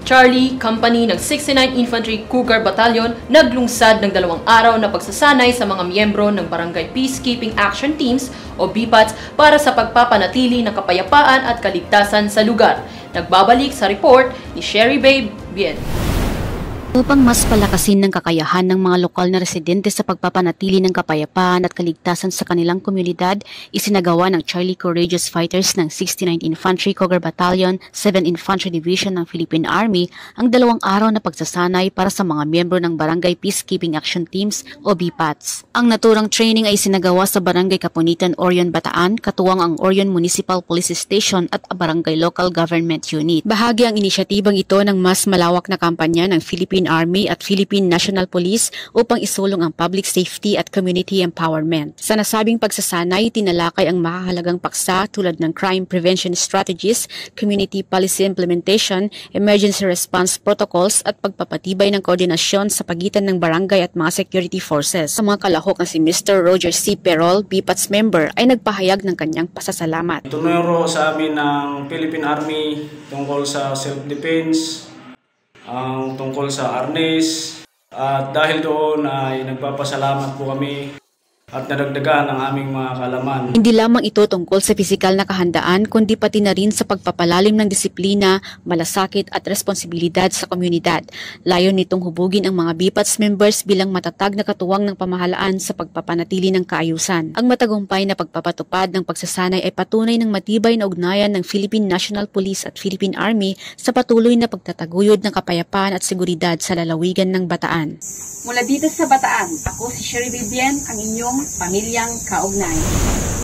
Charlie Company ng 69th Infantry Cougar Battalion naglungsad ng 2 araw na pagsasanay sa mga miyembro ng Barangay Peacekeeping Action Teams o BPATs para sa pagpapanatili ng kapayapaan at kaligtasan sa lugar. Nagbabalik sa report ni Sherry Babe Bien. Upang mas palakasin ng kakayahan ng mga lokal na residente sa pagpapanatili ng kapayapaan at kaligtasan sa kanilang komunidad, isinagawa ng Charlie Courageous Fighters ng 69th Infantry Cougar Battalion, 7th Infantry Division ng Philippine Army ang 2 araw na pagsasanay para sa mga miyembro ng Barangay Peacekeeping Action Teams o BPATs. Ang naturang training ay isinagawa sa Barangay Kapunitan, Orion, Bataan, katuwang ang Orion Municipal Police Station at Barangay Local Government Unit. Bahagi ang inisyatibang ito ng mas malawak na kampanya ng Philippine Army at Philippine National Police upang isulong ang public safety at community empowerment. Sa nasabing pagsasanay, tinalakay ang makahalagang paksa tulad ng crime prevention strategies, community policy implementation, emergency response protocols at pagpapatibay ng koordinasyon sa pagitan ng barangay at mga security forces. Ang mga kalahok na si Mr. Roger C. Perol, BPATS member, ay nagpahayag ng kanyang pasasalamat. Tunuro sa amin ng Philippine Army tungkol sa self-defense, ang tungkol sa arnes, at dahil doon ay nagpapasalamat po kami at nadagdagan ang aming mga kaalaman. Hindi lamang ito tungkol sa pisikal na kahandaan, kundi pati na rin sa pagpapalalim ng disiplina, malasakit at responsibilidad sa komunidad. Layon nitong hubugin ang mga BPATS members bilang matatag na katuwang ng pamahalaan sa pagpapanatili ng kaayusan. Ang matagumpay na pagpapatupad ng pagsasanay ay patunay ng matibay na ugnayan ng Philippine National Police at Philippine Army sa patuloy na pagtataguyod ng kapayapaan at seguridad sa lalawigan ng Bataan. Mula dito sa Bataan, ako si Sherry Babe Bien, ang inyong pamilyang kaugnay.